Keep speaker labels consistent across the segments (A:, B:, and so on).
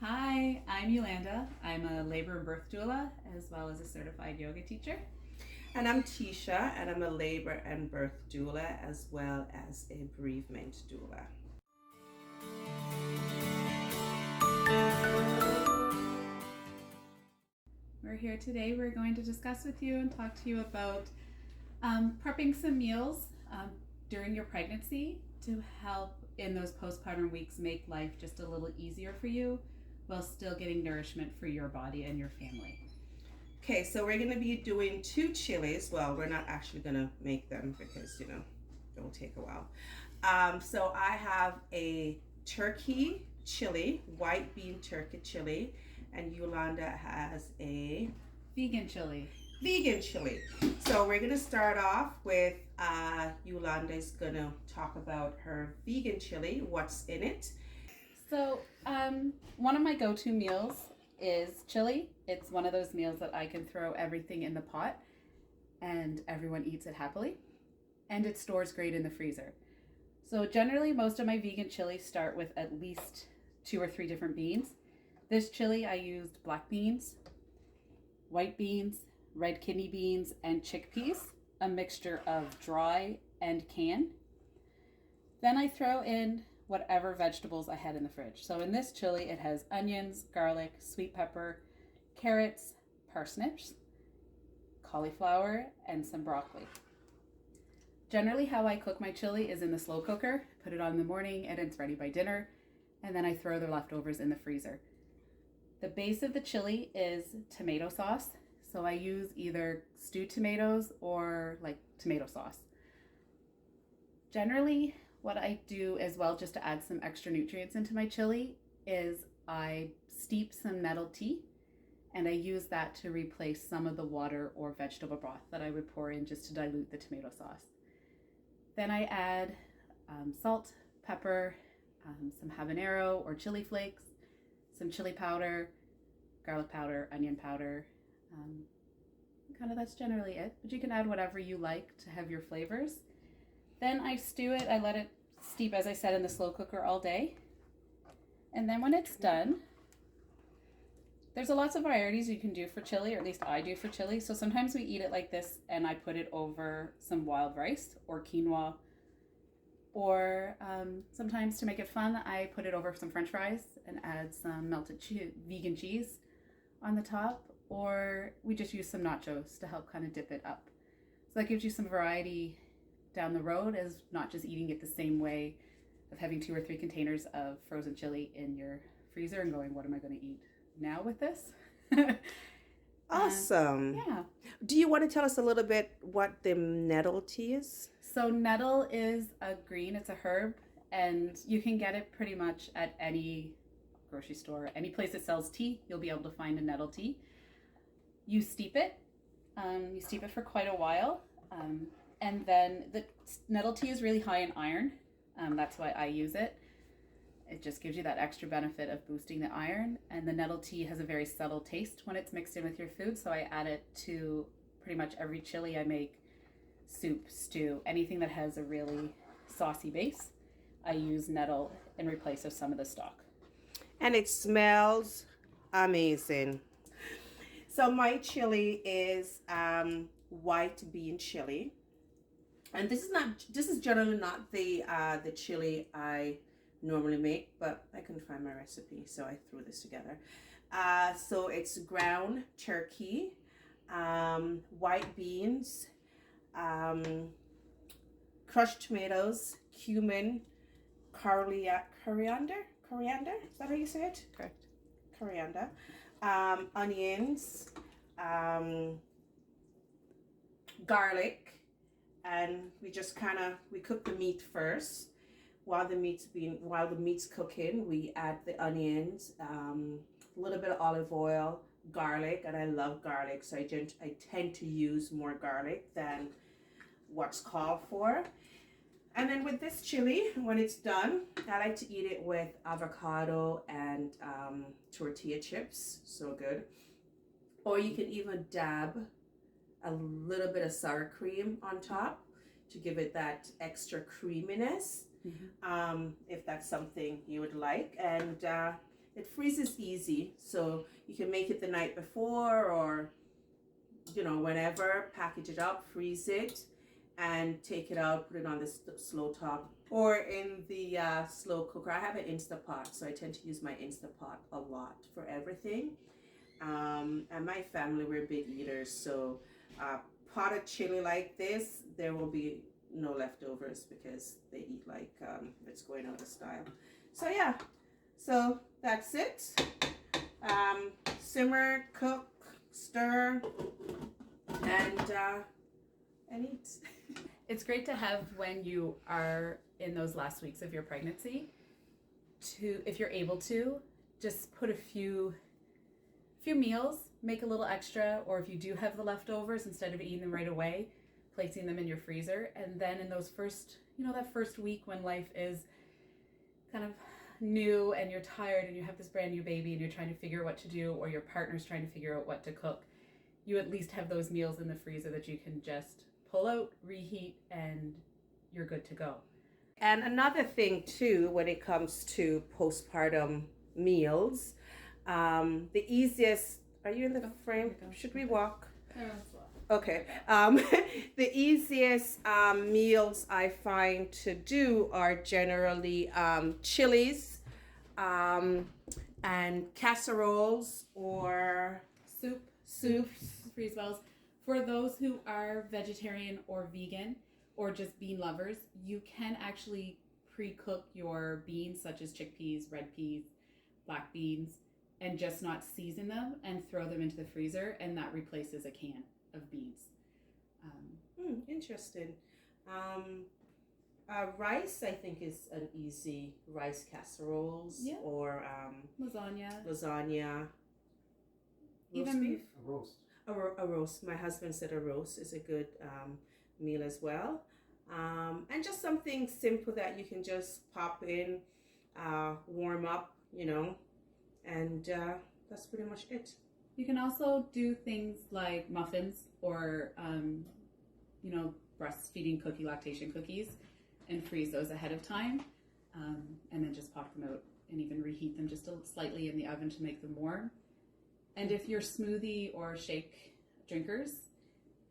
A: Hi, I'm Ulanda. I'm a labor and birth doula as well as a certified yoga teacher.
B: And I'm Teaisha, and I'm a labor and birth doula as well as a bereavement doula.
A: We're here today. We're going to discuss with you and talk to you about prepping some meals during your pregnancy to help in those postpartum weeks make life just a little easier for you while still getting nourishment for your body and your family.
B: Okay, so we're going to be doing two chilies. Well, we're not actually going to make them because, it'll take a while. So I have a turkey chili, white bean turkey chili, and Yolanda has a
A: vegan chili.
B: So we're going to start off with Yolanda is going to talk about her vegan chili, what's in it.
A: So one of my go-to meals is chili. It's one of those meals that I can throw everything in the pot and everyone eats it happily. And it stores great in the freezer. So generally most of my vegan chilies start with at least 2 or 3 different beans. This chili I used black beans, white beans, red kidney beans, and chickpeas, a mixture of dry and canned. Then I throw in whatever vegetables I had in the fridge. So in this chili, it has onions, garlic, sweet pepper, carrots, parsnips, cauliflower, and some broccoli. Generally, how I cook my chili is in the slow cooker, put it on in the morning, and it's ready by dinner, and then I throw the leftovers in the freezer. The base of the chili is tomato sauce, so I use either stewed tomatoes or like tomato sauce. Generally, what I do as well, just to add some extra nutrients into my chili, is I steep some nettle tea and I use that to replace some of the water or vegetable broth that I would pour in just to dilute the tomato sauce. Then I add salt, pepper, some habanero or chili flakes, some chili powder, garlic powder, onion powder. That's generally it, but you can add whatever you like to have your flavors. Then I stew it. I let it steep, as I said, in the slow cooker all day. And then when it's done, there's lots of varieties you can do for chili, or at least I do for chili. So sometimes we eat it like this and I put it over some wild rice or quinoa. Or sometimes to make it fun, I put it over some french fries and add some melted vegan cheese on the top. Or we just use some nachos to help kind of dip it up. So that gives you some variety down the road, as not just eating it the same way of having 2 or 3 containers of frozen chili in your freezer and going, what am I going to eat now with this?
B: Awesome.
A: Yeah.
B: Do you want to tell us a little bit what the nettle tea is?
A: So nettle is a green, it's a herb, and you can get it pretty much at any grocery store. Any place that sells tea, you'll be able to find a nettle tea. You steep it. You steep it for quite a while. And then the nettle tea is really high in iron. That's why I use it. It just gives you that extra benefit of boosting the iron. And the nettle tea has a very subtle taste when it's mixed in with your food. So I add it to pretty much every chili I make, soup, stew, anything that has a really saucy base. I use nettle in replace of some of the stock.
B: And it smells amazing. So my chili is white bean chili. And this is generally not the chili I normally make, but I couldn't find my recipe, so I threw this together. So it's ground turkey, white beans, crushed tomatoes, cumin, coriander. Is that how you say it?
A: Correct.
B: Coriander, onions, garlic, and we cook the meat first. While the meat's cooking, we add the onions, a little bit of olive oil, garlic, and I love garlic, so I tend to use more garlic than what's called for. And then with this chili, when it's done, I like to eat it with avocado and tortilla chips. So good. Or you can even dab a little bit of sour cream on top to give it that extra creaminess, if that's something you would like. And it freezes easy. So you can make it the night before, or whenever, package it up, freeze it, and take it out, put it on the slow top or in the slow cooker. I have an Instapot, so I tend to use my Instapot a lot for everything. And my family, we're big eaters, so pot of chili like this, there will be no leftovers because they eat like it's going out of style. So yeah, so that's it. Simmer, cook, stir, and eat.
A: It's great to have when you are in those last weeks of your pregnancy to, if you're able to, just put a few meals, make a little extra, or if you do have the leftovers, instead of eating them right away, placing them in your freezer. And then in those first, that first week when life is kind of new and you're tired and you have this brand new baby and you're trying to figure out what to do, or your partner's trying to figure out what to cook, you at least have those meals in the freezer that you can just pull out, reheat, and you're good to go.
B: And another thing too, when it comes to postpartum meals, the easiest, are you in the frame? Should we walk? Okay. The easiest meals I find to do are generally chilies and casseroles or soups.
A: Freeze wells. For those who are vegetarian or vegan or just bean lovers, you can actually pre-cook your beans, such as chickpeas, red peas, black beans, and just not season them and throw them into the freezer, and that replaces a can of beans.
B: Interesting. Rice, I think, is an easy rice casseroles,
A: yeah.
B: Or
A: lasagna.
B: Roast
A: Even
B: beef?
C: A roast.
B: A roast. My husband said a roast is a good meal as well. And just something simple that you can just pop in, warm up, and that's pretty much it.
A: You can also do things like muffins or, breastfeeding cookie, lactation cookies, and freeze those ahead of time, and then just pop them out and even reheat them just slightly in the oven to make them warm. And if you're smoothie or shake drinkers,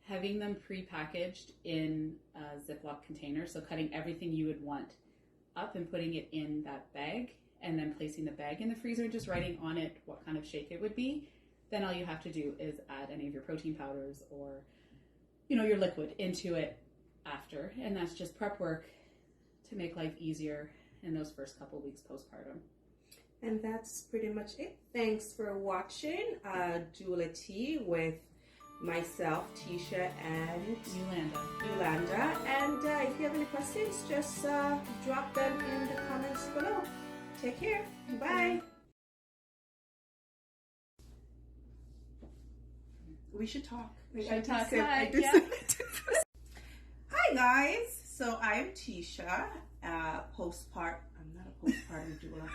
A: having them pre-packaged in a Ziploc container, so cutting everything you would want up and putting it in that bag, and then placing the bag in the freezer and just writing on it what kind of shake it would be, then all you have to do is add any of your protein powders or, your liquid into it after. And that's just prep work to make life easier in those first couple weeks postpartum.
B: And that's pretty much it. Thanks for watching Doula Tea with myself, Teaisha, and Ulanda. And if you have any questions, just drop them in the comments below. Take care. Bye. We should talk.
A: Hi,
B: Hi guys. So I'm Teaisha, I'm not a postpartum doula.